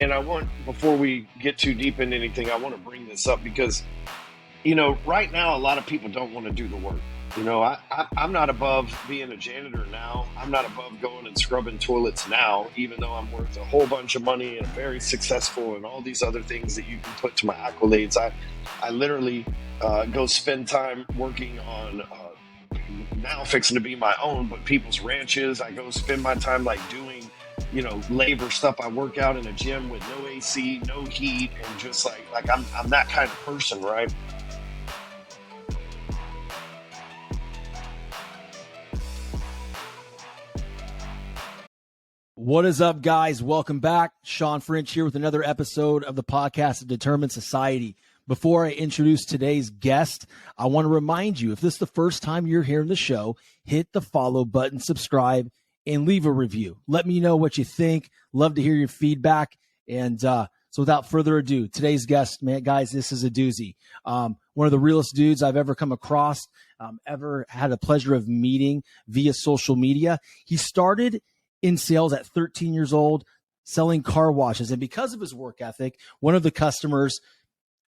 And before we get too deep into anything, I want to bring this up because, right now, a lot of people don't want to do the work. I'm not above being a janitor now. I'm not above going and scrubbing toilets now, even though I'm worth a whole bunch of money and very successful and all these other things that you can put to my accolades. I literally go spend time working on now fixing to be my own, but people's ranches. I go spend my time like doing, labor stuff. I work out in a gym with no AC, no heat, and just like I'm that kind of person, right? What is up, guys? Welcome back. Shawn here with another episode of the podcast of Determined Society. Before I introduce today's guest, I want to remind you, if this is the first time you're hearing the show, hit the follow button, subscribe, and leave a review. Let me know what you think. Love to hear your feedback. And so without further ado, today's guest, man, guys, this is a doozy. One of the realest dudes I've ever come across, ever had the pleasure of meeting via social media. He started in sales at 13 years old, selling car washes. And because of his work ethic, one of the customers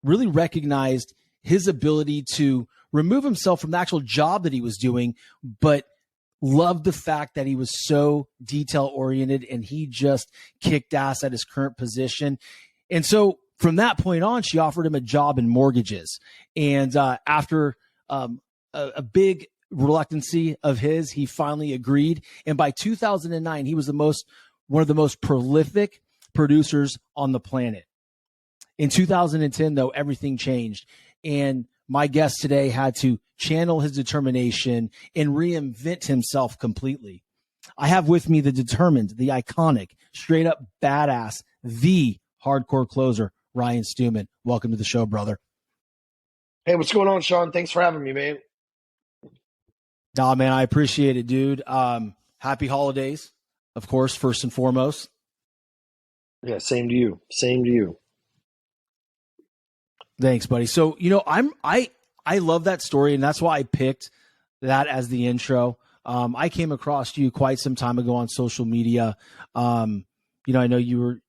really recognized his ability to remove himself from the actual job that he was doing, but loved the fact that he was so detail oriented and he just kicked ass at his current position. And so from that point on, she offered him a job in mortgages. And after a big reluctancy of his, he finally agreed. And by 2009, he was one of the most prolific producers on the planet. In 2010, though, everything changed. And my guest today had to channel his determination and reinvent himself completely. I have with me the determined, the iconic, straight up badass, the hardcore closer, Ryan Stewman. Welcome to the show, brother. Hey, what's going on, Shawn? Thanks for having me, man. Nah, man, I appreciate it, dude. Happy holidays, of course, first and foremost. Yeah, same to you. Same to you. Thanks, buddy. So, I love that story, and that's why I picked that as the intro. I came across you quite some time ago on social media. I know you were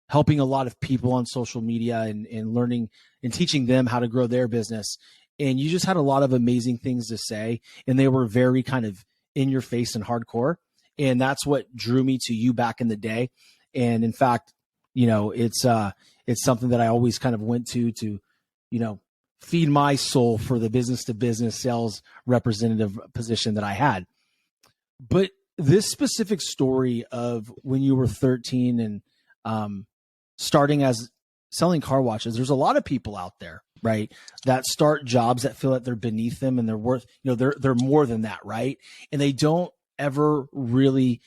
helping a lot of people on social media and learning and teaching them how to grow their business. And you just had a lot of amazing things to say, and they were very kind of in your face and hardcore. And that's what drew me to you back in the day. And in fact, it's something that I always kind of went to feed my soul for the business to business sales representative position that I had. But this specific story of when you were 13 and starting as selling car washes, there's a lot of people out there, right, that start jobs that feel that they're beneath them and they're worth, they're more than that, right? And they don't ever really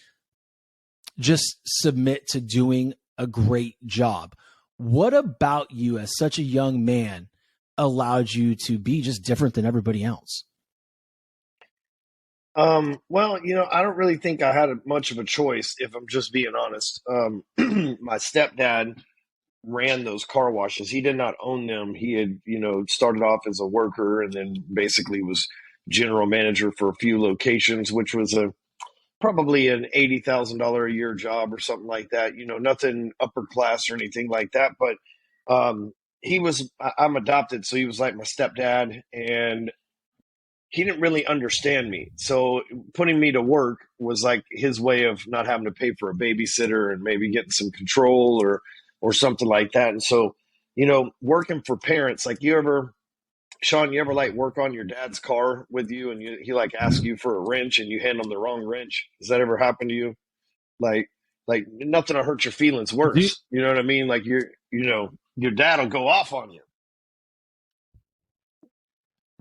just submit to doing a great job. What about you as such a young man allowed you to be just different than everybody else? Well, I don't really think I had much of a choice, if I'm just being honest. My stepdad ran those car washes. He did not own them. He had, started off as a worker and then basically was general manager for a few locations, which was probably an $80,000 a year job or something like that. Nothing upper class or anything like that. But I'm adopted, so he was like my stepdad, and he didn't really understand me. So putting me to work was like his way of not having to pay for a babysitter and maybe getting some control or something like that. And so, working for parents, like Shawn, you ever like work on your dad's car with you and he like asks you for a wrench and you hand him the wrong wrench? Has that ever happened to you? Like nothing will hurt your feelings worse. You know what I mean? Like your dad will go off on you.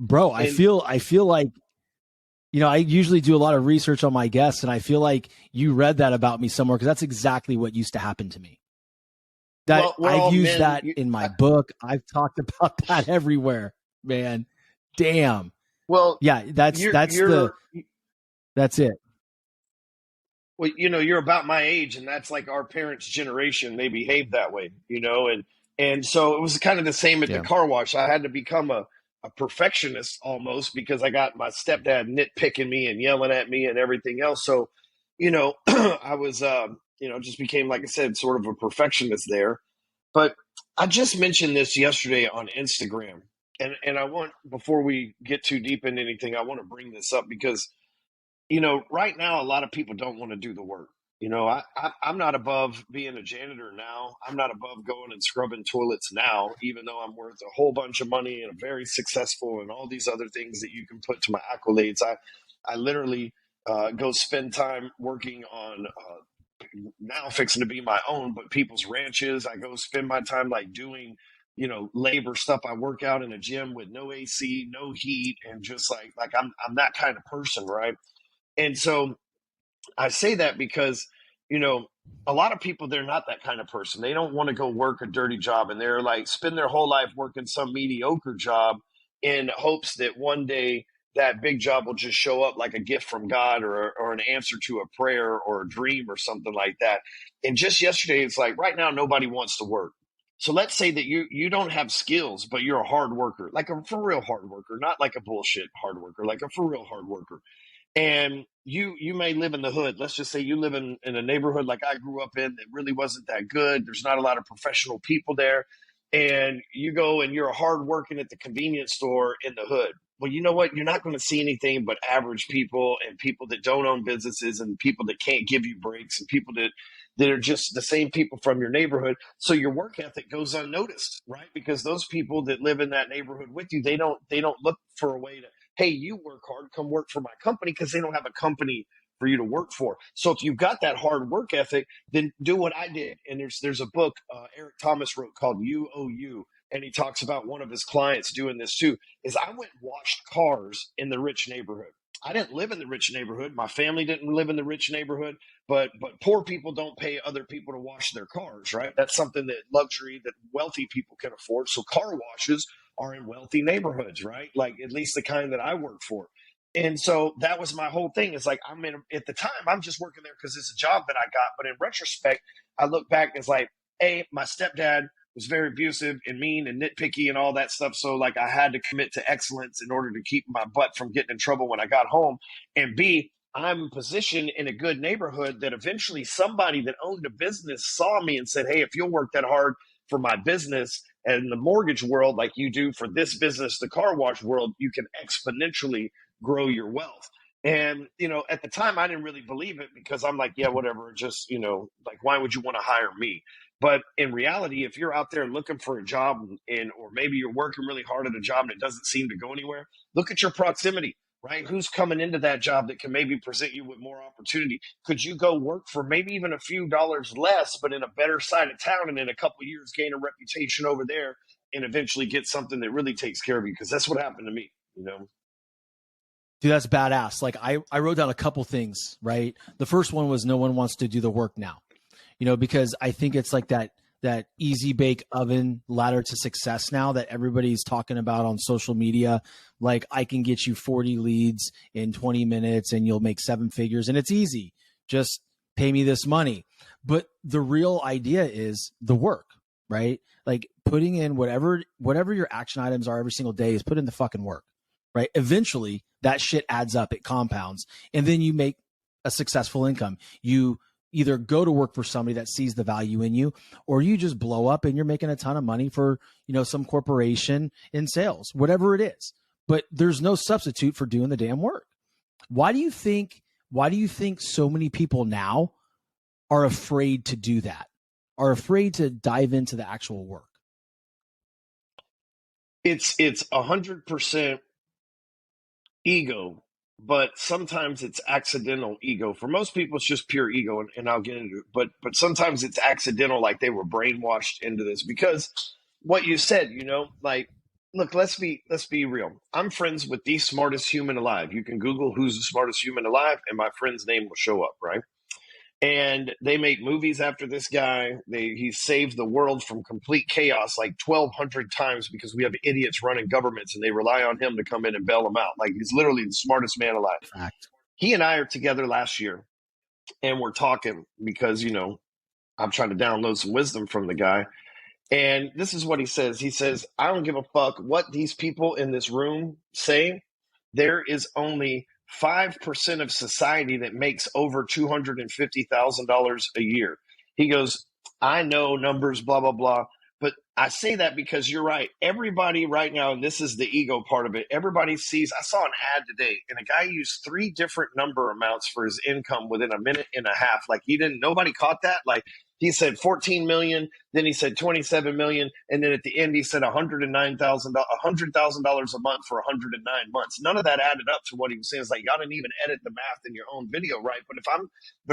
Bro, I feel like, I usually do a lot of research on my guests, and I feel like you read that about me somewhere, because that's exactly what used to happen to me. I've used that in my book. I've talked about that everywhere, man. Damn. Well, yeah, that's it. Well, you're about my age, and that's like our parents' generation. They behave that way, and so it was kind of the same at the car wash. I had to become a perfectionist almost, because I got my stepdad nitpicking me and yelling at me and everything else. So, I was, just became, like I said, sort of a perfectionist there. But I just mentioned this yesterday on Instagram. And I want, before we get too deep into anything, I want to bring this up because, right now, a lot of people don't want to do the work. I'm not above being a janitor now. I'm not above going and scrubbing toilets now, even though I'm worth a whole bunch of money and I'm very successful and all these other things that you can put to my accolades. I literally go spend time working on now fixing to be my own, but people's ranches. I go spend my time like doing, labor stuff. I work out in a gym with no AC, no heat, and just like I'm that kind of person, right? And so I say that because, you know, a lot of people, they're not that kind of person. They don't want to go work a dirty job, and they're like spend their whole life working some mediocre job in hopes that one day that big job will just show up like a gift from God, or an answer to a prayer or a dream or something like that. And just yesterday, it's like right now, nobody wants to work. So let's say that you don't have skills, but you're a hard worker, like a for real hard worker, not like a bullshit hard worker, like a for real hard worker. And you may live in the hood. Let's just say you live in a neighborhood like I grew up in that really wasn't that good. There's not a lot of professional people there. And you go and you're hard working at the convenience store in the hood. Well, you know what? You're not going to see anything but average people and people that don't own businesses and people that can't give you breaks and people that are just the same people from your neighborhood. So your work ethic goes unnoticed, right? Because those people that live in that neighborhood with you, they don't look for a way to, hey, you work hard, come work for my company, because they don't have a company for you to work for. So if you've got that hard work ethic, then do what I did. And there's a book Eric Thomas wrote called You, and he talks about one of his clients doing this too. Is I went and washed cars in the rich neighborhood. I didn't live in the rich neighborhood. My family didn't live in the rich neighborhood, but poor people don't pay other people to wash their cars, right? That's something that luxury that wealthy people can afford. So car washes are in wealthy neighborhoods, right? Like at least the kind that I work for. And so that was my whole thing. It's like at the time I'm just working there because it's a job that I got. But in retrospect, I look back and it's like, hey, my stepdad was very abusive and mean and nitpicky and all that stuff. So like I had to commit to excellence in order to keep my butt from getting in trouble when I got home. And B, I'm positioned in a good neighborhood that eventually somebody that owned a business saw me and said, hey, if you'll work that hard for my business and the mortgage world like you do for this business, the car wash world, you can exponentially grow your wealth. And, at the time I didn't really believe it because I'm like, yeah, whatever, just, like, why would you want to hire me? But in reality, if you're out there looking for a job or maybe you're working really hard at a job and it doesn't seem to go anywhere, look at your proximity, right? Who's coming into that job that can maybe present you with more opportunity? Could you go work for maybe even a few dollars less, but in a better side of town, and in a couple of years gain a reputation over there and eventually get something that really takes care of you? Because that's what happened to me. Dude, that's badass. Like I wrote down a couple things, right? The first one was no one wants to do the work now, because I think it's like that easy bake oven ladder to success now that everybody's talking about on social media. Like I can get you 40 leads in 20 minutes and you'll make 7 figures and it's easy. Just pay me this money. But the real idea is the work, right? Like putting in whatever your action items are every single day is put in the fucking work, right? Eventually that shit adds up, it compounds, and then you make a successful income. You either go to work for somebody that sees the value in you, or you just blow up and you're making a ton of money for, some corporation in sales, whatever it is. But there's no substitute for doing the damn work. Why do you think so many people now are afraid to do that? Are afraid to dive into the actual work? It's 100% ego, but sometimes it's accidental ego. For most people, it's just pure ego, and I'll get into it. But sometimes it's accidental, like they were brainwashed into this. Because what you said, like, look, let's be real. I'm friends with the smartest human alive. You can Google who's the smartest human alive, and my friend's name will show up, right? And they make movies after this guy. He saved the world from complete chaos like 1,200 times because we have idiots running governments and they rely on him to come in and bail them out. Like he's literally the smartest man alive. Fact. He and I are together last year and we're talking because, I'm trying to download some wisdom from the guy. And this is what he says. He says, I don't give a fuck what these people in this room say. There is only 5% of society that makes over $250,000 a year. He goes, I know numbers, blah, blah, blah. But I say that because you're right. Everybody right now, and this is the ego part of it, everybody sees. I saw an ad today, and a guy used 3 different number amounts for his income within a minute and a half. Like nobody caught that. Like he said 14 million, then he said 27 million, and then at the end he said $109,000, $100,000 a month for 109 months. None of that added up to what he was saying. It's like y'all didn't even edit the math in your own video, right? But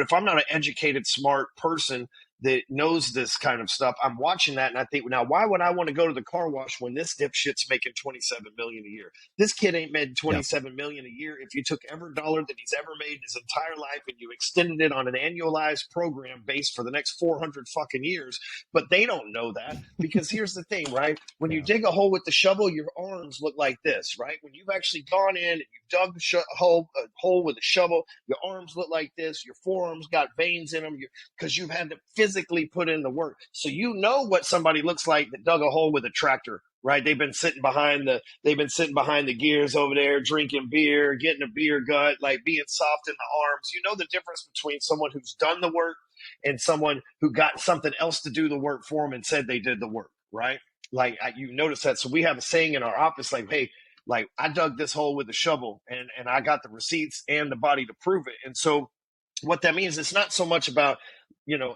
if I'm not an educated, smart person that knows this kind of stuff, I'm watching that and I think, now why would I want to go to the car wash when this dipshit's making 27 million a year? This kid ain't made 27 million a year. If you took every dollar that he's ever made his entire life and you extended it on an annualized program based for the next 400 fucking years, but they don't know that because here's the thing, right? When you dig a hole with the shovel, your arms look like this, right? When you've actually gone in and you've dug a hole with a shovel, your arms look like this. Your forearms got veins in them because you've had to physically put in the work. So you know what somebody looks like that dug a hole with a tractor, right? They've been sitting behind the gears over there, drinking beer, getting a beer gut, like being soft in the arms. You know the difference between someone who's done the work and someone who got something else to do the work for them and said they did the work, right? Like you notice that. So we have a saying in our office, like, hey, like I dug this hole with a shovel and I got the receipts and the body to prove it. And so what that means, it's not so much about,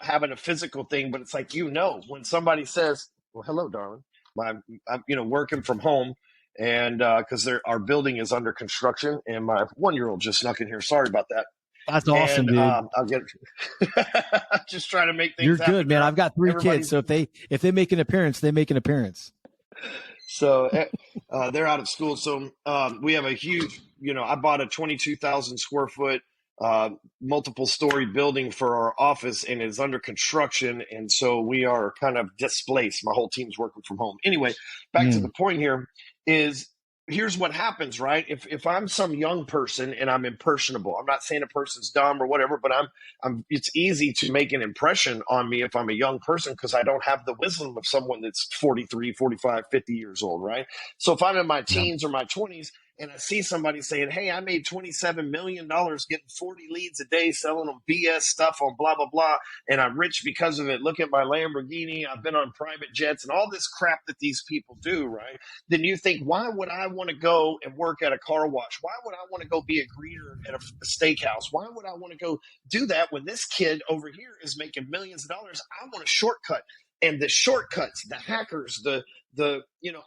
having a physical thing, but it's like, when somebody says, well, hello, darling, I'm working from home and because our building is under construction and my 1-year-old just snuck in here. Sorry about that. That's awesome, dude. I'll get just trying to make things You're happen. good, man. I've got 3 kids, so if they make an appearance, they make an appearance. So they're out of school. So we have a huge, I bought a 22,000 square foot multiple story building for our office and it's under construction. And so we are kind of displaced. My whole team's working from home. Anyway, back to the point here is here's what happens, right? If I'm some young person and I'm impressionable, I'm not saying a person's dumb or whatever, but it's easy to make an impression on me if I'm a young person because I don't have the wisdom of someone that's 43, 45, 50 years old, right? So if I'm in my teens or my 20s, and I see somebody saying, hey, I made $27 million getting 40 leads a day, selling them BS stuff on blah, blah, blah, and I'm rich because of it. Look at my Lamborghini. I've been on private jets and all this crap that these people do, right? Then you think, why would I want to go and work at a car wash? Why would I want to go be a greeter at a steakhouse? Why would I want to go do that when this kid over here is making millions of dollars? I want a shortcut. And the shortcuts, the hackers, I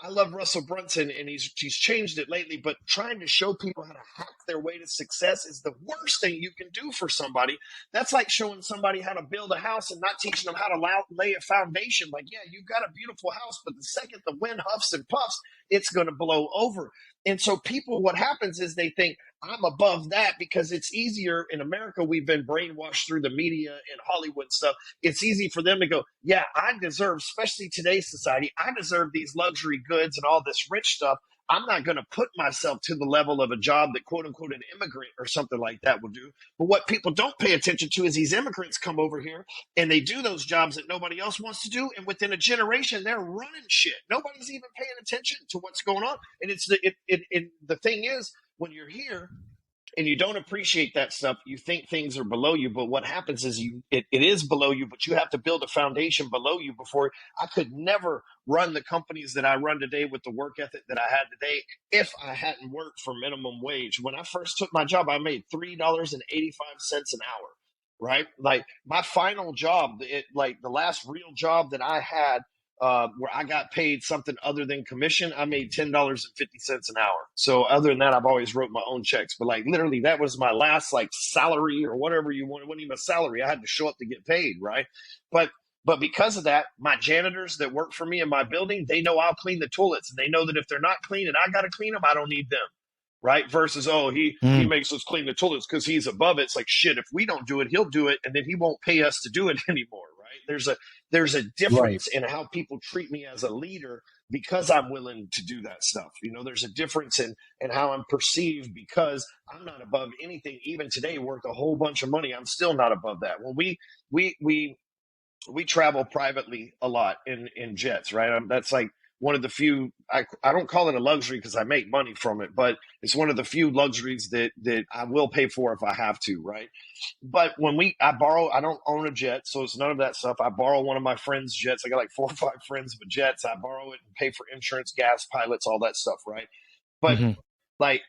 love Russell Brunson and he's changed it lately, but trying to show people how to hack their way to success is the worst thing you can do for somebody. That's like showing somebody how to build a house and not teaching them how to lay a foundation. Like, yeah, you've got a beautiful house, but the second the wind huffs and puffs, it's going to blow over. And so what happens is they think I'm above that because it's easier in America. We've been brainwashed through the media and Hollywood stuff. It's easy for them to go, yeah, I deserve, especially today's society, I deserve these luxury goods and all this rich stuff. I'm not going to put myself to the level of a job that quote unquote an immigrant or something like that will do. But what people don't pay attention to is these immigrants come over here and they do those jobs that nobody else wants to do. And within a generation, they're running shit. Nobody's even paying attention to what's going on. And the thing is, when you're here and you don't appreciate that stuff, you think things are below you. But what happens is it is below you, but you have to build a foundation below you before. I could never run the companies that I run today with the work ethic that I had today if I hadn't worked for minimum wage. When I first took my job, I made $3.85 an hour, right? Like my final job, like the last real job that I had, where I got paid something other than commission, I made $10.50 an hour. So other than that, I've always wrote my own checks. But like literally, that was my last like salary or whatever you want. It wasn't even a salary. I had to show up to get paid, right? But because of that, my janitors that work for me in my building, they know I'll clean the toilets, and they know that if they're not clean and I got to clean them, I don't need them. Right? Versus, he makes us clean the toilets because he's above it. It's like, shit, if we don't do it, he'll do it, and then he won't pay us to do it anymore, right? There's a difference in how people treat me as a leader because I'm willing to do that stuff. There's a difference in how I'm perceived because I'm not above anything. Even today, worth a whole bunch of money, I'm still not above that. When we travel privately a lot in jets, right? That's like one of the few, I don't call it a luxury because I make money from it, but it's one of the few luxuries that I will pay for if I have to, right? But I borrow, I don't own a jet, so it's none of that stuff. I borrow one of my friends' jets. I got like 4 or 5 friends with jets. I borrow it and pay for insurance, gas, pilots, all that stuff, right? But Mm-hmm. like,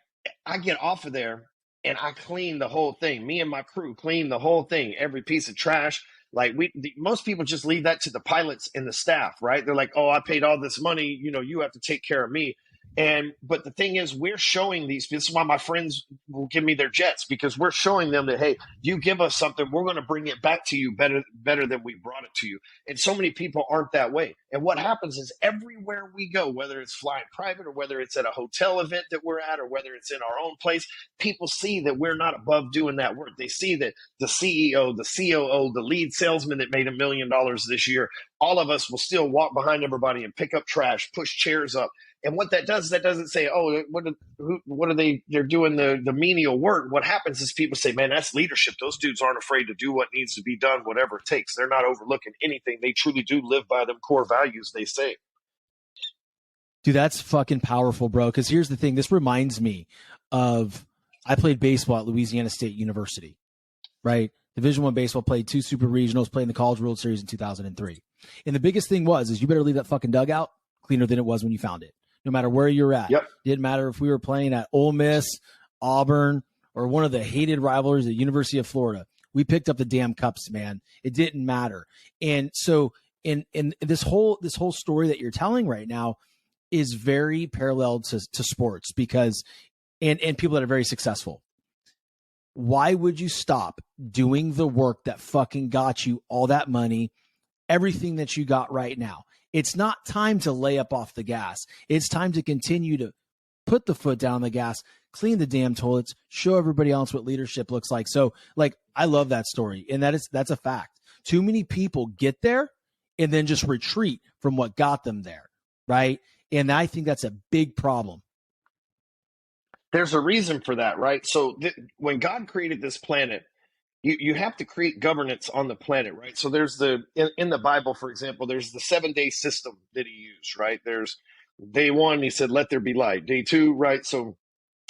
I get off of there and I clean the whole thing. Me and my crew clean the whole thing, every piece of trash. Like most people just leave that to the pilots and the staff, right? They're like, "Oh, I paid all this money. You have to take care of me." But the thing is, we're showing these. This is why my friends will give me their jets, because we're showing them that, hey, you give us something, we're going to bring it back to you better than we brought it to you. And so many people aren't that way. And what happens is, everywhere we go, whether it's flying private or whether it's at a hotel event that we're at or whether it's in our own place, people see that we're not above doing that work. They see that the CEO, the COO, the lead salesman that made $1 million this year, all of us will still walk behind everybody and pick up trash, push chairs up. And what that does, that doesn't say, oh, what are they? They're doing the menial work. What happens is people say, man, that's leadership. Those dudes aren't afraid to do what needs to be done, whatever it takes. They're not overlooking anything. They truly do live by them core values, they say. Dude, that's fucking powerful, bro. Because here's the thing. This reminds me of, I played baseball at Louisiana State University, right? Division I baseball, played 2 super regionals, played in the College World Series in 2003. And the biggest thing is you better leave that fucking dugout cleaner than it was when you found it. No matter where you're at. Yep. Didn't matter if we were playing at Ole Miss, Auburn, or one of the hated rivalries at University of Florida. We picked up the damn cups, man. It didn't matter. And so in this whole story that you're telling right now is very parallel to sports, because and people that are very successful. Why would you stop doing the work that fucking got you all that money, everything that you got right now? It's not time to lay up off the gas. It's time to continue to put the foot down on the gas, clean the damn toilets, show everybody else what leadership looks like. So, like, I love that story, and that's a fact. Too many people get there and then just retreat from what got them there, right? And I think that's a big problem. There's a reason for that, right? So when God created this planet, you have to create governance on the planet, right? So there's in the Bible, for example, there's the 7-day system that he used, right? There's day 1, he said, let there be light. Day 2, right? So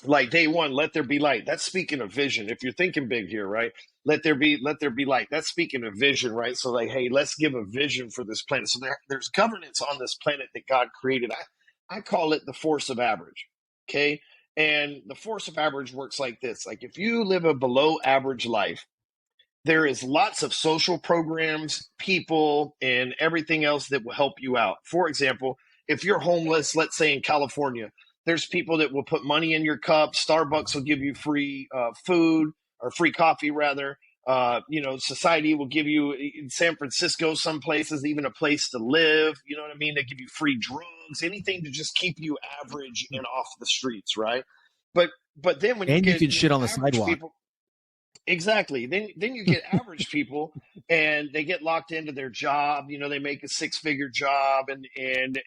like day 1, let there be light. That's speaking of vision. If you're thinking big here, right? Let there be light. That's speaking of vision, right? So like, hey, let's give a vision for this planet. So there's governance on this planet that God created. I call it the force of average. Okay. And the force of average works like this. Like, if you live a below average life, there is lots of social programs, people, and everything else that will help you out. For example, if you're homeless, let's say in California, there's people that will put money in your cup. Starbucks will give you free food, or free coffee, rather. Society will give you, in San Francisco, some places, even a place to live. You know what I mean? They give you free drugs, anything to just keep you average and off the streets, right? But then when And you can you shit get on the average sidewalk. people. Exactly. Then you get average people, and they get locked into their job. They make a 6-figure job, and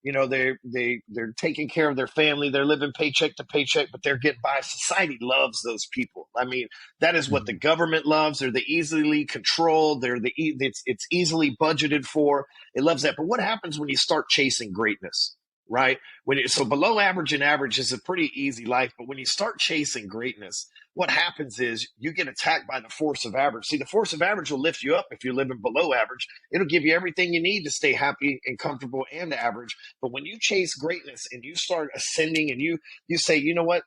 they're taking care of their family. They're living paycheck to paycheck, but they're getting by. Society loves those people. I mean, that is what the government loves. They're the easily controlled. It's easily budgeted for. It loves that. But what happens when you start chasing greatness? Right? So below average and average is a pretty easy life, but when you start chasing greatness, what happens is you get attacked by the force of average. See, the force of average will lift you up if you're living below average. It'll give you everything you need to stay happy and comfortable and average. But when you chase greatness and you start ascending, and you say, you know what?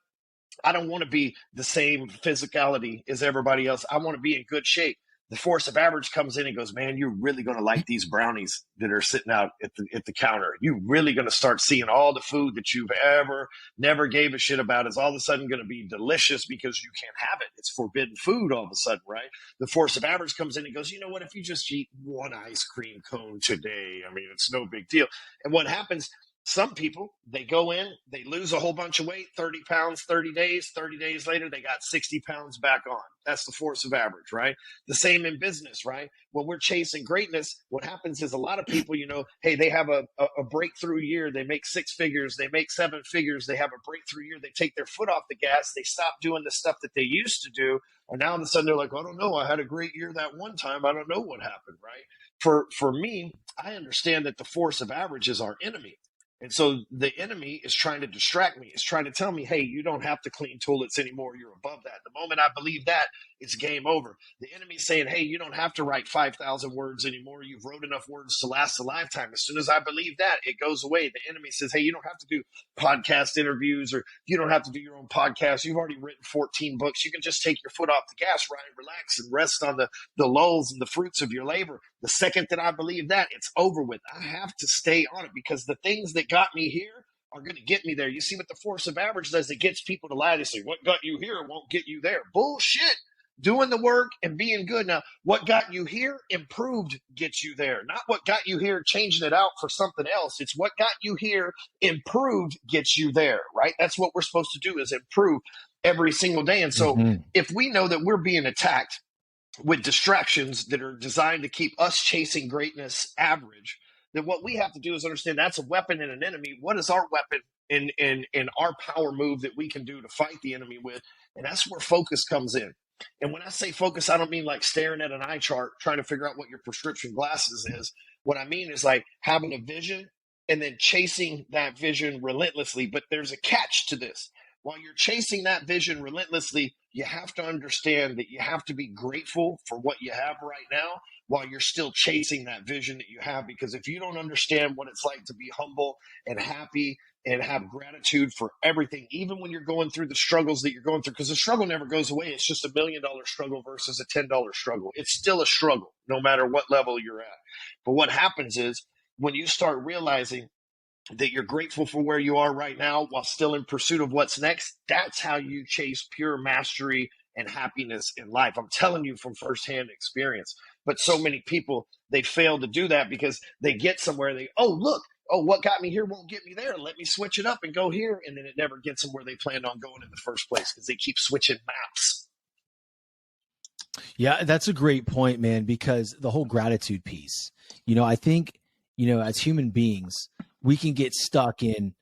I don't want to be the same physicality as everybody else. I want to be in good shape. The force of average comes in and goes, man, you're really going to like these brownies that are sitting out at the counter. You're really going to start seeing all the food that you've ever never gave a shit about is all of a sudden going to be delicious because you can't have it. It's forbidden food all of a sudden, right? The force of average comes in and goes, you know what? If you just eat one ice cream cone today, I mean, it's no big deal. And what happens? Some people, they go in, they lose a whole bunch of weight, 30 pounds, 30 days. 30 days later, they got 60 pounds back on. That's the force of average, right? The same in business, right? When we're chasing greatness, what happens is a lot of people, hey, they have a breakthrough year. They make 6 figures. They make 7 figures. They have a breakthrough year. They take their foot off the gas. They stop doing the stuff that they used to do. And now all of a sudden they're like, I don't know. I had a great year that one time. I don't know what happened, right? For me, I understand that the force of average is our enemy. And so the enemy is trying to distract me. It's trying to tell me, hey, you don't have to clean toilets anymore. You're above that. The moment I believe that, it's game over. The enemy's saying, hey, you don't have to write 5,000 words anymore. You've wrote enough words to last a lifetime. As soon as I believe that, it goes away. The enemy says, hey, you don't have to do podcast interviews, or you don't have to do your own podcast. You've already written 14 books. You can just take your foot off the gas, Ryan, relax, and rest on the lulls and the fruits of your labor. The second that I believe that, it's over with. I have to stay on it, because the things that got me here are going to get me there. You see what the force of average does? It gets people to lie. They say, what got you here won't get you there. Bullshit. Doing the work and being good. Now, what got you here improved gets you there. Not what got you here changing it out for something else. It's what got you here improved gets you there, right? That's what we're supposed to do, is improve every single day. And so if we know that we're being attacked with distractions that are designed to keep us chasing greatness average, then what we have to do is understand that's a weapon and an enemy. What is our weapon in our power move that we can do to fight the enemy with? And that's where focus comes in. And when I say focus, I don't mean like staring at an eye chart trying to figure out what your prescription glasses is. What I mean is like having a vision and then chasing that vision relentlessly. But there's a catch to this. While you're chasing that vision relentlessly, you have to understand that you have to be grateful for what you have right now while you're still chasing that vision that you have. Because if you don't understand what it's like to be humble and happy and have gratitude for everything, even when you're going through the struggles that you're going through, because the struggle never goes away. It's just $1 million struggle versus a $10 struggle. It's still a struggle, no matter what level you're at. But what happens is when you start realizing that you're grateful for where you are right now while still in pursuit of what's next, that's how you chase pure mastery and happiness in life. I'm telling you from firsthand experience. But so many people, they fail to do that because they get somewhere, look, what got me here won't get me there. Let me switch it up and go here. And then it never gets them where they planned on going in the first place, because they keep switching maps. Yeah, that's a great point, man, because the whole gratitude piece, I think, as human beings, we can get stuck in,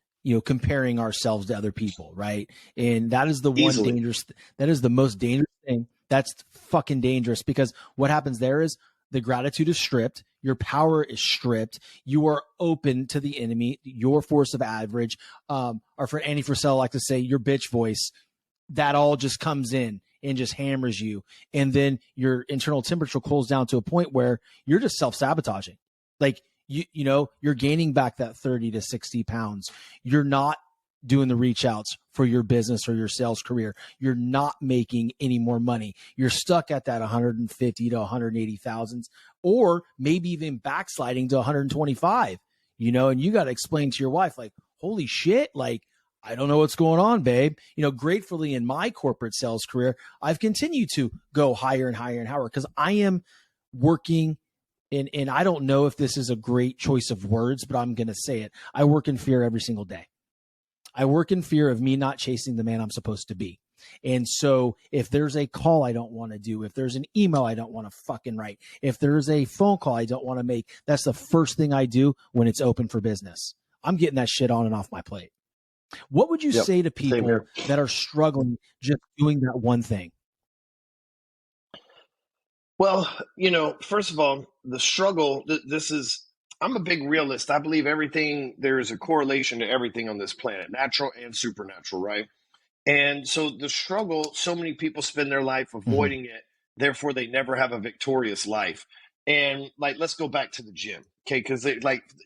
comparing ourselves to other people. Right. And that is the that is the most dangerous thing. That's fucking dangerous, because what happens there is the gratitude is stripped. Your power is stripped. You are open to the enemy, your force of average, or for Andy Frisell, like to say, your bitch voice, that all just comes in and just hammers you. And then your internal temperature cools down to a point where you're just self-sabotaging. Like, you're gaining back that 30 to 60 pounds. You're not doing the reach outs for your business or your sales career. You're not making any more money. You're stuck at that 150 to 180,000, or maybe even backsliding to 125, and you got to explain to your wife, like, holy shit, like, I don't know what's going on, babe. Gratefully in my corporate sales career, I've continued to go higher and higher and higher, because I am working and I don't know if this is a great choice of words, but I'm going to say it. I work in fear every single day. I work in fear of me not chasing the man I'm supposed to be. And so if there's a call I don't want to do, if there's an email I don't want to fucking write, if there's a phone call I don't want to make, that's the first thing I do when it's open for business. I'm getting that shit on and off my plate. What would you say to people that are struggling just doing that one thing? Well, first of all, the struggle, I'm a big realist. I believe there's a correlation to everything on this planet, natural and supernatural, right? And so the struggle, so many people spend their life avoiding it. Therefore, they never have a victorious life. And let's go back to the gym, okay? Because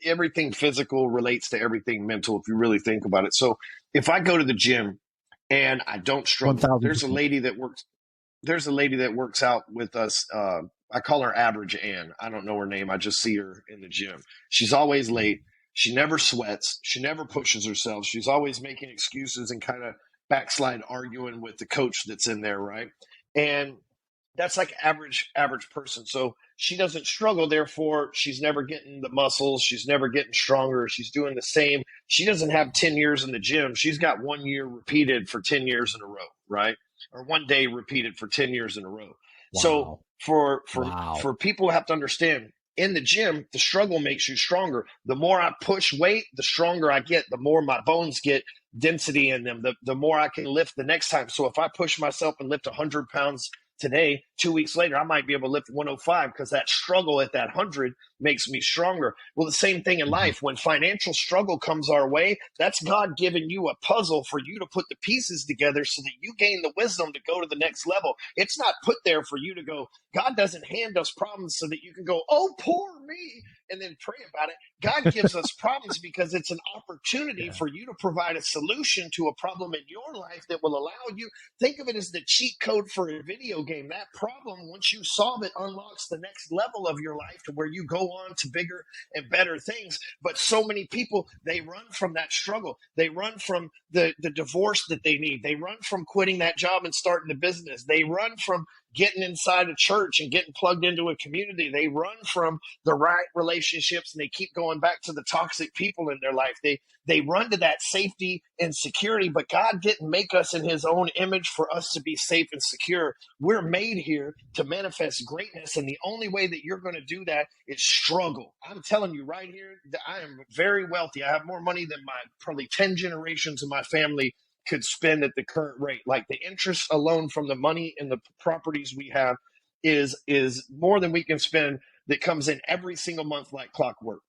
everything physical relates to everything mental, if you really think about it. So if I go to the gym and I don't struggle, there's a lady that works out with us. I call her Average Ann. I don't know her name. I just see her in the gym. She's always late. She never sweats. She never pushes herself. She's always making excuses and kind of backslide arguing with the coach that's in there, right? And that's like average person. So she doesn't struggle. Therefore, she's never getting the muscles. She's never getting stronger. She's doing the same. She doesn't have 10 years in the gym. She's got 1 year repeated for 10 years in a row, right? Or 1 day repeated for 10 years in a row. Wow. So for people who have to understand, in the gym, the struggle makes you stronger. The more I push weight, the stronger I get, the more my bones get density in them, the more I can lift the next time. So if I push myself and lift 100 pounds today, 2 weeks later, I might be able to lift 105, because that struggle at that 100 makes me stronger. Well, the same thing in life. When financial struggle comes our way, that's God giving you a puzzle for you to put the pieces together so that you gain the wisdom to go to the next level. It's not put there for you to go. God doesn't hand us problems so that you can go, oh, poor me, and then pray about it. God gives us problems because it's an opportunity for you to provide a solution to a problem in your life that will allow you. Think of it as the cheat code for a video game. That problem, once you solve it, unlocks the next level of your life to where you go on to bigger and better things. But so many people, they run from that struggle. They run from the divorce that they need. They run from quitting that job and starting a business. They run from getting inside a church and getting plugged into a community. They run from the right relationships and they keep going back to the toxic people in their life. They run to that safety and security, but God didn't make us in his own image for us to be safe and secure. We're made here to manifest greatness, and the only way that you're going to do that is struggle. I'm telling you right here that I am very wealthy. I have more money than my probably 10 generations of my family could spend at the current rate. Like the interest alone from the money and the properties we have is more than we can spend, that comes in every single month like clockwork.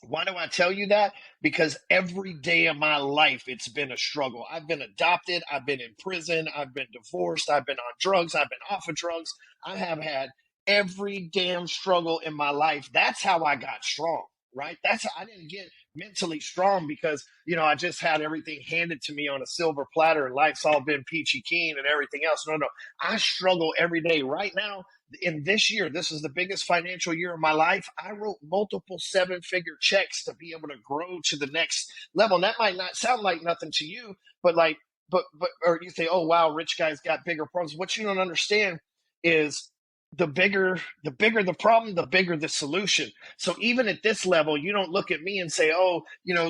Why do I tell you that? Because every day of my life, it's been a struggle. I've been adopted. I've been in prison. I've been divorced. I've been on drugs. I've been off of drugs. I have had every damn struggle in my life. That's how I got strong, right? That's how I didn't get mentally strong because, I just had everything handed to me on a silver platter and life's all been peachy keen and everything else. No. I struggle every day. Right now, in this year, this is the biggest financial year of my life. I wrote multiple 7-figure checks to be able to grow to the next level. And that might not sound like nothing to you, but or you say, oh, wow, rich guys got bigger problems. What you don't understand is the bigger the problem, the bigger the solution. So even at this level, you don't look at me and say, oh,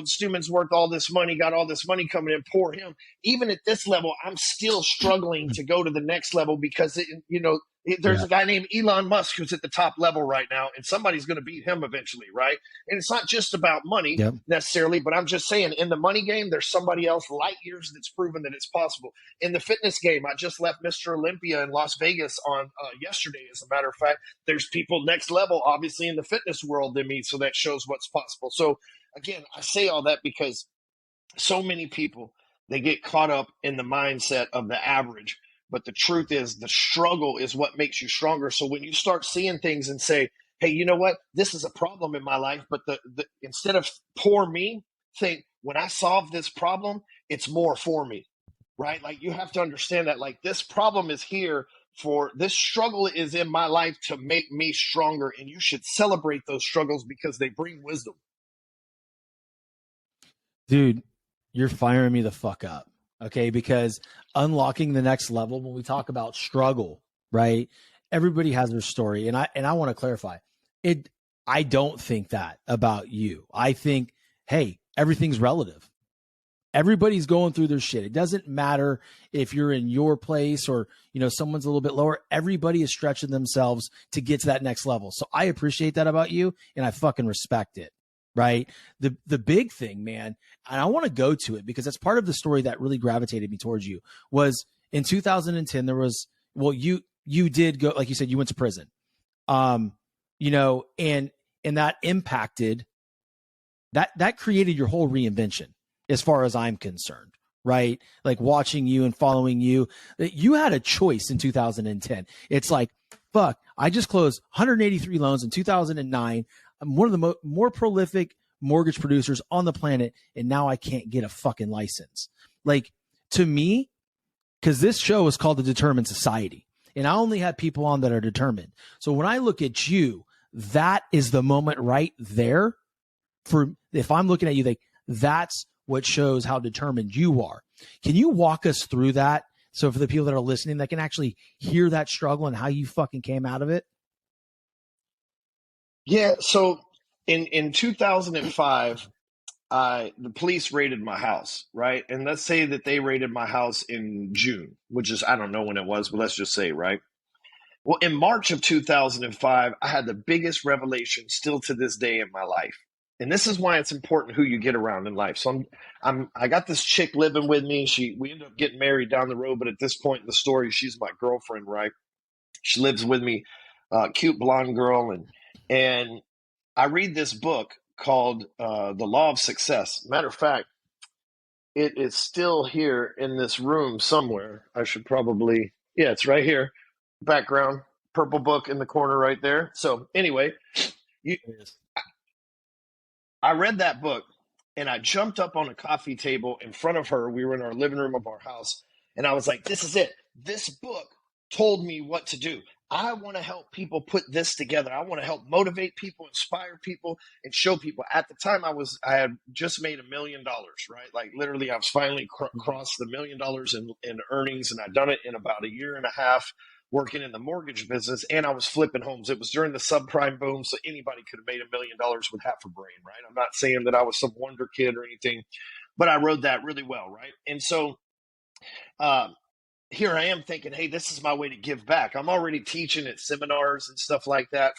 Stewman's worth all this money, got all this money coming in, poor him. Even at this level, I'm still struggling to go to the next level because, there's a guy named Elon Musk who's at the top level right now, and somebody's going to beat him eventually, right? And it's not just about money necessarily, but I'm just saying in the money game, there's somebody else light years that's proven that it's possible. In the fitness game, I just left Mr. Olympia in Las Vegas on yesterday, as a matter of fact. There's people next level, obviously, in the fitness world than me, so that shows what's possible. So, again, I say all that because so many people, they get caught up in the mindset of the average. But the truth is the struggle is what makes you stronger. So when you start seeing things and say, hey, you know what? This is a problem in my life. But instead of poor me, think when I solve this problem, it's more for me, right? Like you have to understand that like this problem is here for this struggle is in my life to make me stronger. And you should celebrate those struggles because they bring wisdom. Dude, you're firing me the fuck up. Okay, because unlocking the next level, when we talk about struggle, right? Everybody has their story, and I want to clarify it. I don't think that about you. I think, hey, everything's relative. Everybody's going through their shit. It doesn't matter if you're in your place or someone's a little bit lower. Everybody is stretching themselves to get to that next level. So I appreciate that about you, and I fucking respect it. Right. The big thing, man, and I want to go to it because that's part of the story that really gravitated me towards you was in 2010, there was, you did go, like you said, you went to prison, and that impacted that created your whole reinvention as far as I'm concerned. Right. Like watching you and following you, that you had a choice in 2010. It's like, fuck, I just closed 183 loans in 2009. I'm one of the more prolific mortgage producers on the planet, and now I can't get a fucking license. Like, to me, because this show is called The Determined Society, and I only have people on that are determined. So when I look at you, that is the moment right there. For if I'm looking at you, like that's what shows how determined you are. Can you walk us through that? So for the people that are listening, that can actually hear that struggle and how you fucking came out of it. Yeah, so in 2005, the police raided my house, right? And let's say that they raided my house in June, which is, I don't know when it was, but let's just say, right? Well, in March of 2005, I had the biggest revelation still to this day in my life. And this is why it's important who you get around in life. So I got this chick living with me. We ended up getting married down the road, but at this point in the story, she's my girlfriend, right? She lives with me, cute blonde girl, and I read this book called The Law of Success. Matter of fact, it is still here in this room somewhere. I should probably, yeah, it's right here. Background, purple book in the corner right there. So anyway, you, I read that book and I jumped up on a coffee table in front of her. We were in our living room of our house. And I was like, this is it. This book told me what to do. I want to help people put this together. I want to help motivate people, inspire people, and show people. At the time, I had just made $1 million, right? Like literally, I was finally crossed the $1 million in earnings, and I'd done it in about a year and a half working in the mortgage business, and I was flipping homes. It was during the subprime boom, so anybody could have made $1 million with half a brain, right? I'm not saying that I was some wonder kid or anything, but I rode that really well, right? And so here I am thinking, hey, this is my way to give back. I'm already teaching at seminars and stuff like that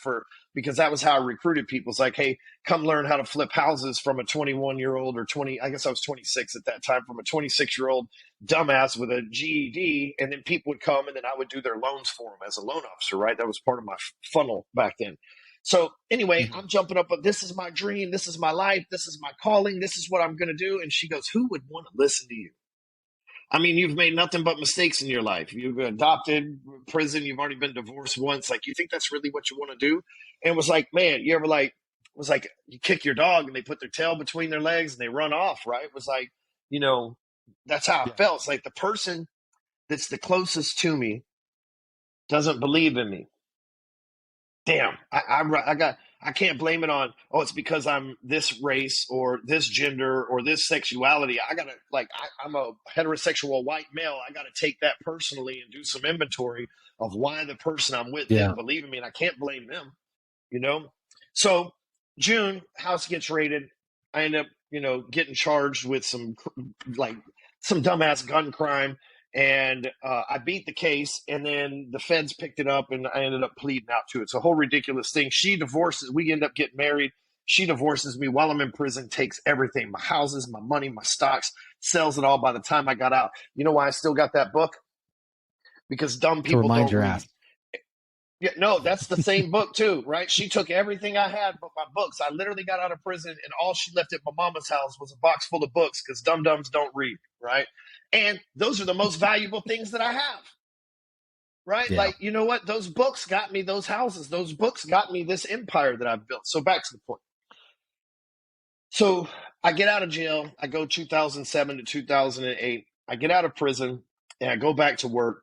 because that was how I recruited people. It's like, hey, come learn how to flip houses from a 21-year-old or 20, I guess I was 26 at that time, from a 26-year-old dumbass with a GED. And then people would come and then I would do their loans for them as a loan officer, right? That was part of my funnel back then. So anyway, I'm jumping up, but this is my dream. This is my life. This is my calling. This is what I'm going to do. And she goes, who would want to listen to you? I mean, you've made nothing but mistakes in your life. You've been adopted, prison, you've already been divorced once. Like, you think that's really what you want to do? And it was like, man, you ever was like, you kick your dog and they put their tail between their legs and they run off, right? It was like, that's how I felt. It's like the person that's the closest to me doesn't believe in me. Damn, I can't blame it on, oh, it's because I'm this race or this gender or this sexuality. I'm a heterosexual white male. I got to take that personally and do some inventory of why the person I'm with didn't believe in me. And I can't blame them, So June, house gets raided. I end up, getting charged with some dumbass gun crime. And I beat the case, and then the feds picked it up, and I ended up pleading out to it. It's a whole ridiculous thing. She divorces. We end up getting married. She divorces me while I'm in prison, takes everything, my houses, my money, my stocks, sells it all by the time I got out. You know why I still got that book? Because dumb people don't read. Ass. Yeah, no, that's the same book too, right? She took everything I had but my books. I literally got out of prison, and all she left at my mama's house was a box full of books because dum-dums don't read, right? And those are the most valuable things that I have, right? Yeah. Like, you know what? Those books got me those houses. Those books got me this empire that I've built. So back to the point. So I get out of jail. I go 2007 to 2008. I get out of prison, and I go back to work.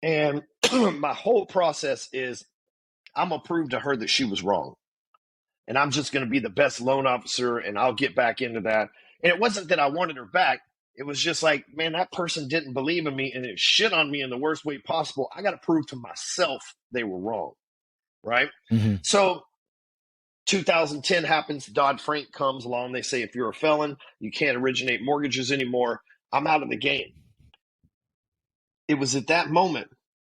And my whole process is I'm going to prove to her that she was wrong. And I'm just going to be the best loan officer, and I'll get back into that. And it wasn't that I wanted her back. It was just like, man, that person didn't believe in me and it shit on me in the worst way possible. I got to prove to myself they were wrong, right? Mm-hmm. So 2010 happens. Dodd-Frank comes along. They say, if you're a felon, you can't originate mortgages anymore. I'm out of the game. It was at that moment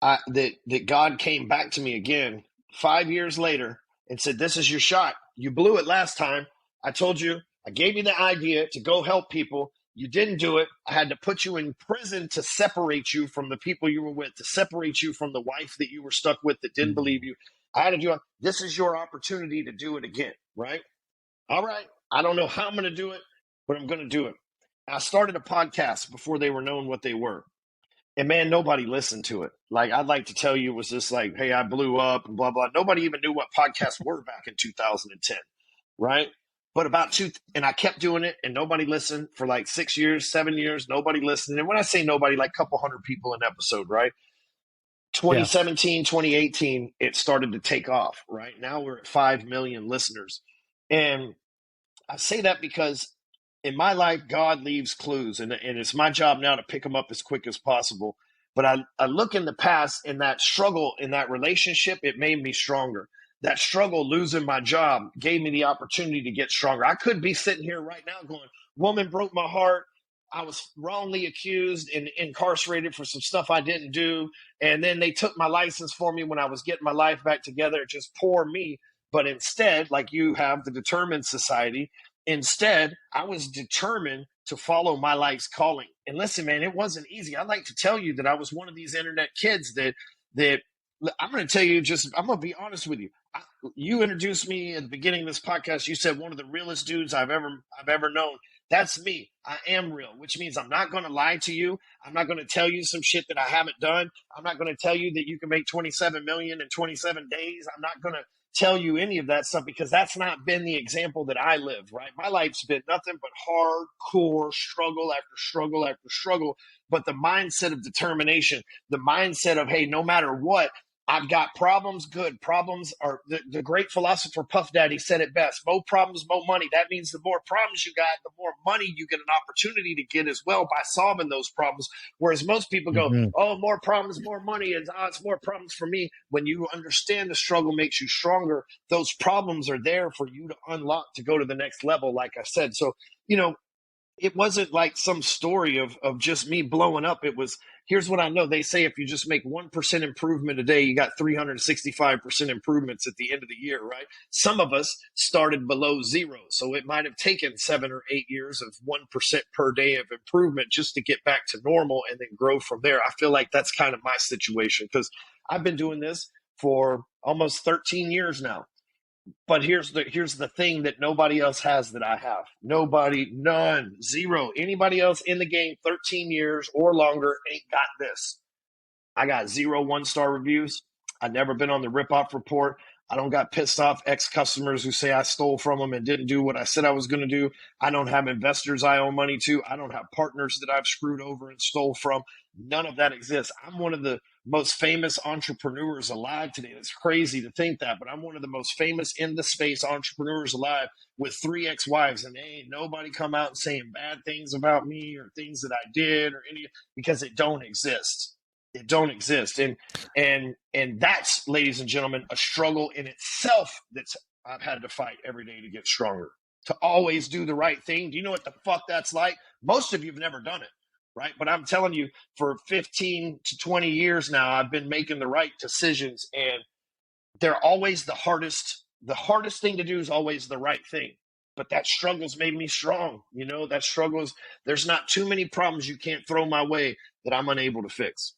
that God came back to me again 5 years later and said, this is your shot. You blew it last time. I told you, I gave you the idea to go help people. You didn't do it. I had to put you in prison to separate you from the people you were with, to separate you from the wife that you were stuck with that didn't believe you. I had to do it. This is your opportunity to do it again, right? All right. I don't know how I'm going to do it, but I'm going to do it. I started a podcast before they were known what they were. And man, nobody listened to it. Like, I'd like to tell you, it was just like, hey, I blew up and blah, blah. Nobody even knew what podcasts were back in 2010, right? But and I kept doing it, and nobody listened for like 6 years, 7 years. Nobody listened. And when I say nobody, like a couple hundred people an episode, right? 2017, 2018, it started to take off, right? Now we're at 5 million listeners. And I say that because in my life, God leaves clues, and it's my job now to pick them up as quick as possible. But I look in the past, and that struggle in that relationship, it made me stronger. That struggle losing my job gave me the opportunity to get stronger. I could be sitting here right now going, woman broke my heart. I was wrongly accused and incarcerated for some stuff I didn't do. And then they took my license for me when I was getting my life back together. Just poor me. But instead, like you have the Determined Society, instead, I was determined to follow my life's calling. And listen, man, it wasn't easy. I'd like to tell you that I was one of these internet kids that I'm going to tell you, I'm going to be honest with you. You introduced me at the beginning of this podcast. You said one of the realest dudes I've ever known. That's me. I am real, which means I'm not going to lie to you. I'm not going to tell you some shit that I haven't done. I'm not going to tell you that you can make 27 million in 27 days. I'm not going to tell you any of that stuff because that's not been the example that I live, right? My life's been nothing but hardcore struggle after struggle after struggle. But the mindset of determination, the mindset of, hey, no matter what, I've got problems. Good. Problems are the great philosopher Puff Daddy said it best. More problems, more money. That means the more problems you got, the more money you get an opportunity to get as well by solving those problems. Whereas most people go, Mm-hmm. oh, more problems, more money. And it's more problems for me. When you understand the struggle makes you stronger, those problems are there for you to unlock to go to the next level, like I said. So, it wasn't like some story of just me blowing up. It was, here's what I know. They say if you just make 1% improvement a day, you got 365% improvements at the end of the year, right? Some of us started below zero. So it might have taken 7 or 8 years of 1% per day of improvement just to get back to normal and then grow from there. I feel like that's kind of my situation because I've been doing this for almost 13 years now. But here's the thing that nobody else has that I have. Nobody, none, zero. Anybody else in the game 13 years or longer ain't got this. I got 0 1-star reviews. I've never been on the rip-off report. I don't got pissed off ex-customers who say I stole from them and didn't do what I said I was going to do. I don't have investors I owe money to. I don't have partners that I've screwed over and stole from. None of that exists. I'm one of the most famous entrepreneurs alive today. It's crazy to think that, but I'm one of the most famous in the space entrepreneurs alive with 3 ex-wives, and ain't nobody come out and saying bad things about me or things that I did or any, because it don't exist. It don't exist. And that's, ladies and gentlemen, a struggle in itself that's I've had to fight every day to get stronger, to always do the right thing. Do you know what the fuck that's like? Most of you have never done it, right? But I'm telling you, for 15 to 20 years now, I've been making the right decisions, and they're always the hardest. The hardest thing to do is always the right thing. But that struggle's made me strong. That struggles, there's not too many problems you can't throw my way that I'm unable to fix.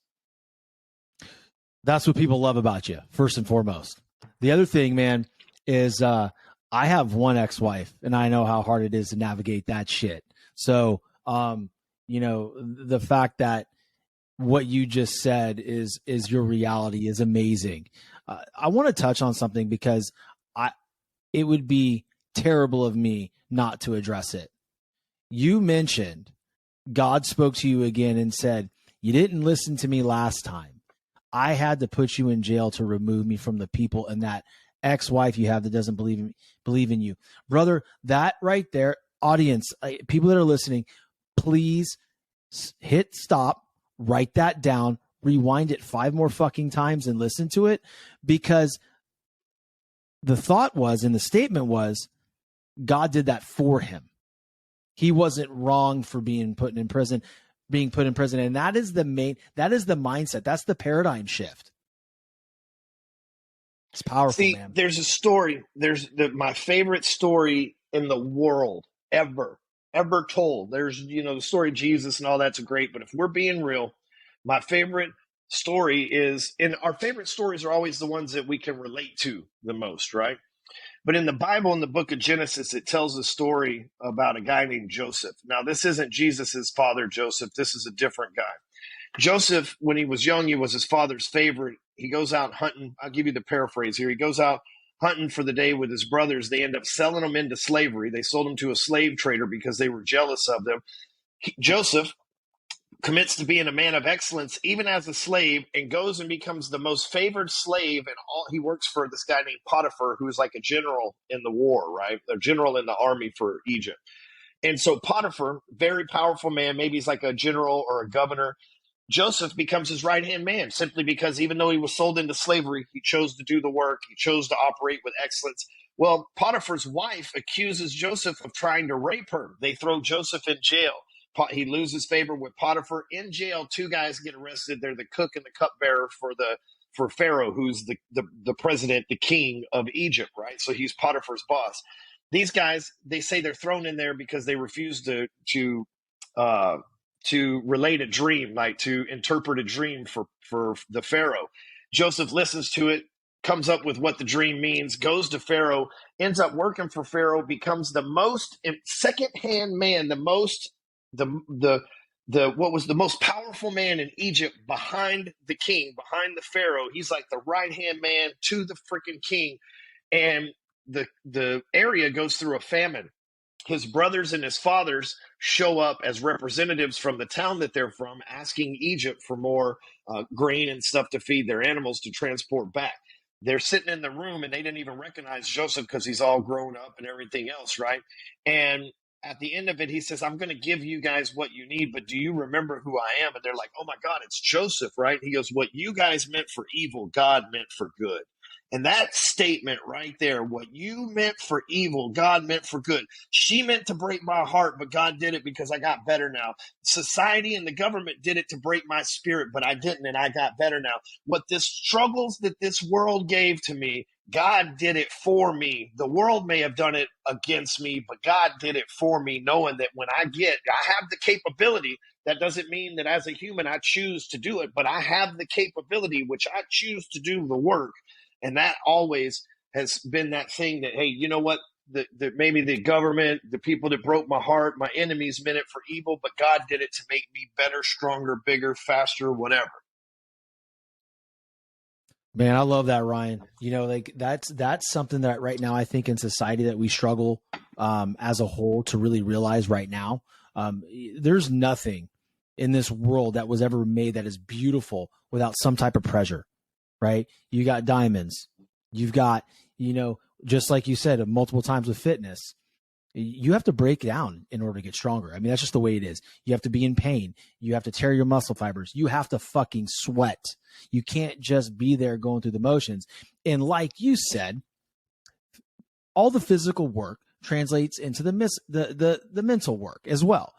That's what people love about you, first and foremost. The other thing, man, is I have one ex-wife, and I know how hard it is to navigate that shit. So, the fact that what you just said is your reality is amazing. I want to touch on something because it would be terrible of me not to address it. You mentioned God spoke to you again and said, you didn't listen to me last time. I had to put you in jail to remove me from the people and that ex-wife you have that doesn't believe in you. Brother, that right there, audience, people that are listening, please hit stop, write that down, rewind it 5 more fucking times and listen to it, because the thought was, and the statement was, God did that for him. He wasn't wrong for being put in prison. And that is the mindset. That's the paradigm shift. It's powerful. See, man. There's a story. My favorite story in the world ever told. There's, the story of Jesus and all that's great. But if we're being real, my favorite story is, and our favorite stories are always the ones that we can relate to the most, right? But in the Bible, in the book of Genesis, it tells a story about a guy named Joseph. Now, this isn't Jesus's father, Joseph. This is a different guy. Joseph, when he was young, he was his father's favorite. He goes out hunting. I'll give you the paraphrase here. He goes out hunting for the day with his brothers. They end up selling him into slavery. They sold him to a slave trader because they were jealous of them. Joseph commits to being a man of excellence, even as a slave, and goes and becomes the most favored slave. And he works for this guy named Potiphar, who is like a general in the war, right? A general in the army for Egypt. And so Potiphar, very powerful man, maybe he's like a general or a governor. Joseph becomes his right-hand man simply because even though he was sold into slavery, he chose to do the work. He chose to operate with excellence. Well, Potiphar's wife accuses Joseph of trying to rape her. They throw Joseph in jail. He loses favor with Potiphar. In jail, 2 guys get arrested. They're the cook and the cupbearer for Pharaoh, who's the president, the king of Egypt, right? So he's Potiphar's boss. These guys, they say they're thrown in there because they refuse to relate a dream, like to interpret a dream for the Pharaoh. Joseph listens to it. comes up with what the dream means, goes to Pharaoh, ends up working for Pharaoh, becomes the most second-hand man, the what was the most powerful man in Egypt behind the king, behind the Pharaoh. He's like the right-hand man to the freaking king. And the area goes through a famine. His brothers and his fathers show up as representatives from the town that they're from, asking Egypt for more grain and stuff to feed their animals to transport back. They're sitting in the room and they didn't even recognize Joseph because he's all grown up and everything else, right? And at the end of it, he says, I'm going to give you guys what you need, but do you remember who I am? And they're like, oh my God, it's Joseph, right? He goes, what you guys meant for evil, God meant for good. And that statement right there, what you meant for evil, God meant for good. She meant to break my heart, but God did it because I got better now. Society and the government did it to break my spirit, but I didn't, and I got better now. What the struggles that this world gave to me, God did it for me. The world may have done it against me, but God did it for me, knowing that when I have the capability. That doesn't mean that as a human I choose to do it, but I have the capability, which I choose to do the work. And that always has been that thing that, hey, you know what? Maybe the government, the people that broke my heart, my enemies meant it for evil, but God did it to make me better, stronger, bigger, faster, whatever. Man, I love that, Ryan. Like that's something that right now I think in society that we struggle as a whole to really realize right now. There's nothing in this world that was ever made that is beautiful without some type of pressure. Right? You got diamonds. You've got, just like you said multiple times with fitness, you have to break down in order to get stronger. I mean, that's just the way it is. You have to be in pain. You have to tear your muscle fibers. You have to fucking sweat. You can't just be there going through the motions. And like you said, all the physical work translates into the mental work as well.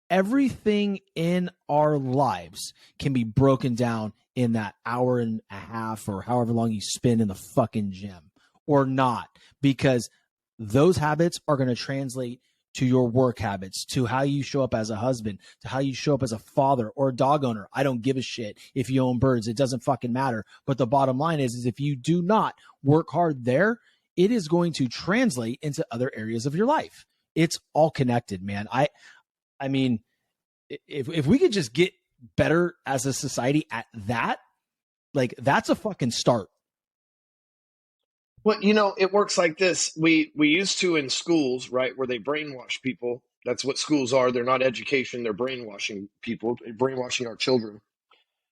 Everything in our lives can be broken down in that hour and a half or however long you spend in the fucking gym or not, because those habits are going to translate to your work habits, to how you show up as a husband, to how you show up as a father or a dog owner. I don't give a shit if you own birds. It doesn't fucking matter. But the bottom line is if you do not work hard there, it is going to translate into other areas of your life. It's all connected, man. I mean, if we could just get better as a society at that, like that's a fucking start. Well, it works like this. We used to in schools, right, where they brainwash people. That's what schools are. They're not education. They're brainwashing people, brainwashing our children.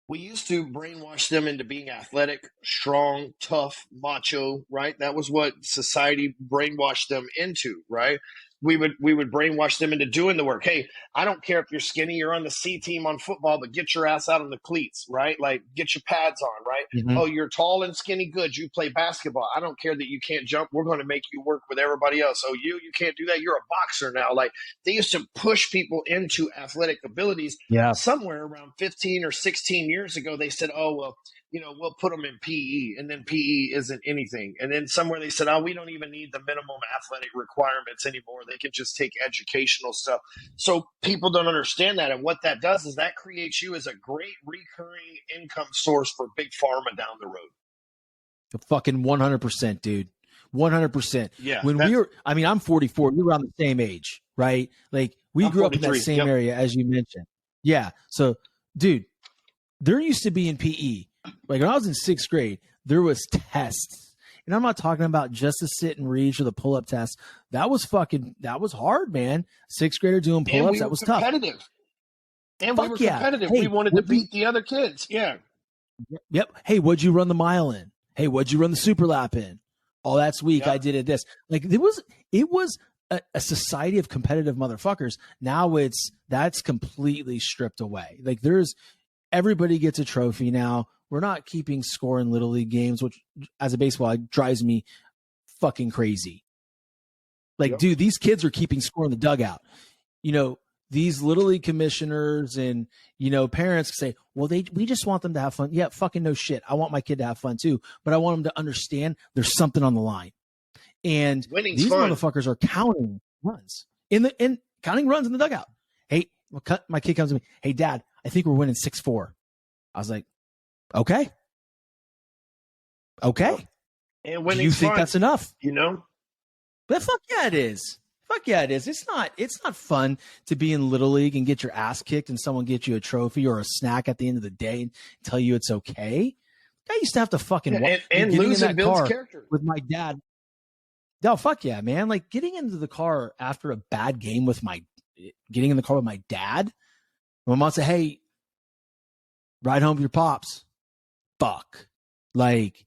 We used to brainwash them into being athletic, strong, tough, macho, right? That was what society brainwashed them into, right? We would brainwash them into doing the work. Hey, I don't care if you're skinny, you're on the C team on football, but get your ass out on the cleats, right? Like get your pads on, right? Mm-hmm. Oh, you're tall and skinny, good. You play basketball. I don't care that you can't jump. We're going to make you work with everybody else. Oh, you can't do that. You're a boxer now. Like they used to push people into athletic abilities. Yeah. Somewhere around 15 or 16 years ago, they said, oh, well, we'll put them in PE, and then PE isn't anything. And then somewhere they said, oh, we don't even need the minimum athletic requirements anymore. They can just take educational stuff. So people don't understand that. And what that does is that creates you as a great recurring income source for big pharma down the road. Fucking 100%, dude. 100%. Yeah. I'm 44. You're around the same age, right? Like we grew up in that same area as you mentioned. Yeah. So, dude, there used to be in PE, like when I was in 6th grade, there was tests. And I'm not talking about just the sit and reach or the pull-up test. That was hard, man. 6th grader doing pull-ups, that was tough. And we were competitive. Hey, we wanted to beat the other kids. Yeah. Yep. Hey, what'd you run the mile in? Hey, what'd you run the super lap in? Oh, that's weak. Yep. I did it this. Like it was a society of competitive motherfuckers. Now that's completely stripped away. Like everybody gets a trophy now. We're not keeping score in Little League games, which as a baseball, it drives me fucking crazy. Like, dude, these kids are keeping score in the dugout. These Little League commissioners and, parents say, well, we just want them to have fun. Yeah, fucking no shit. I want my kid to have fun too, but I want them to understand there's something on the line. And Winning's these fun. Motherfuckers are counting runs counting runs in the dugout. Hey, my kid comes to me. Hey, Dad, I think we're winning 6-4. I was like, okay. Okay. And Do when you think that's enough? you know, But fuck yeah, it is. Fuck yeah, it is. It's not fun to be in Little League and get your ass kicked and someone get you a trophy or a snack at the end of the day and tell you it's okay. I used to have to fucking and getting in losing that builds car character. with my dad. No, fuck yeah, man. Like getting into the car after a bad game getting in the car with my dad. My mom said, "Hey, ride home with your pops." Fuck. Like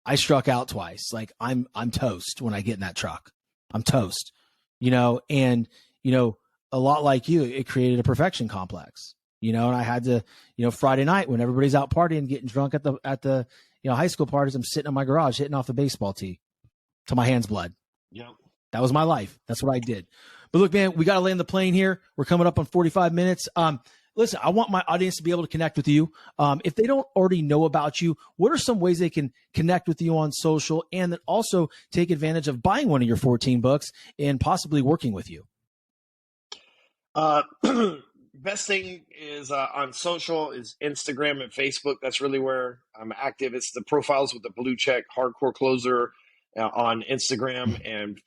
I struck out twice. Like I'm toast when I get in that truck. I'm toast. And a lot like you, it created a perfection complex. And I had to, Friday night when everybody's out partying, getting drunk at the high school parties, I'm sitting in my garage hitting off the baseball tee till my hands bled. Yeah. That was my life. That's what I did. But look, man, we got to land the plane here. We're coming up on 45 minutes. Listen, I want my audience to be able to connect with you. If they don't already know about you, what are some ways they can connect with you on social and then also take advantage of buying one of your 14 books and possibly working with you? Best thing is on social is Instagram and Facebook. That's really where I'm active. It's the profiles with the blue check, hardcore closer on Instagram and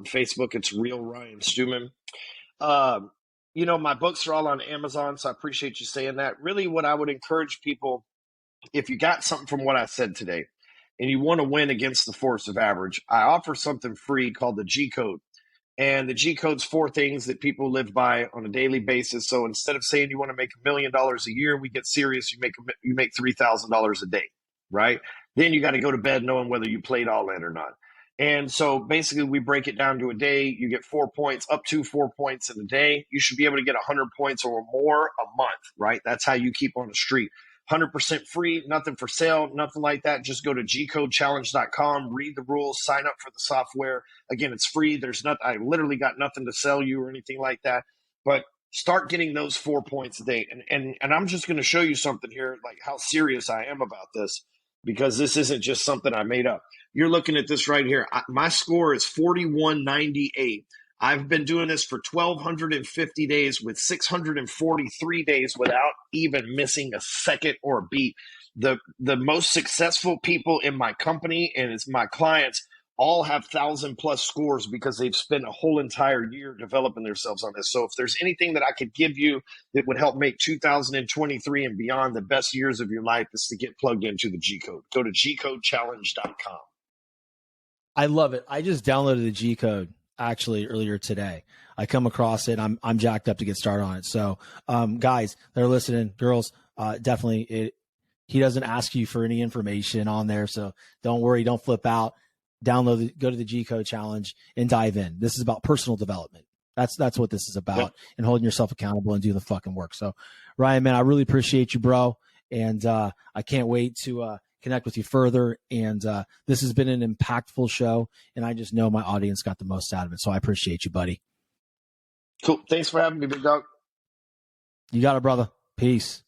Facebook. It's real Ryan Stewman. My books are all on Amazon, so I appreciate you saying that. Really, what I would encourage people, if you got something from what I said today and you want to win against the force of average, I offer something free called the G Code. And the G Code's 4 things that people live by on a daily basis. So instead of saying you want to make $1 million a year, we get serious. You make $3,000 a day, right? Then you got to go to bed knowing whether you played all in or not. And so basically we break it down to a day. You get 4 points, up to 4 points in a day. You should be able to get 100 points or more a month, right? That's how you keep on a streak. 100% free, nothing for sale, nothing like that. Just go to gcodechallenge.com, read the rules, sign up for the software. Again, it's free. I literally got nothing to sell you or anything like that. But start getting those 4 points a day. And I'm just going to show you something here, like how serious I am about this, because this isn't just something I made up. You're looking at this right here. My score is 4198. I've been doing this for 1,250 days with 643 days without even missing a second or a beat. The most successful people in my company and it's my clients all have 1,000+ scores because they've spent a whole entire year developing themselves on this. So if there's anything that I could give you that would help make 2023 and beyond the best years of your life, is to get plugged into the G Code. Go to gcodechallenge.com. I love it. I just downloaded the G Code actually earlier today. I come across it. I'm jacked up to get started on it. So guys that are listening, girls, definitely he doesn't ask you for any information on there. So don't worry, don't flip out. Go to the G Code Challenge and dive in. This is about personal development. That's what this is about, yep. And holding yourself accountable and doing the fucking work. So Ryan, man, I really appreciate you, bro. And I can't wait to connect with you further. And this has been an impactful show. And I just know my audience got the most out of it. So I appreciate you, buddy. Cool. Thanks for having me, big dog. You got it, brother. Peace.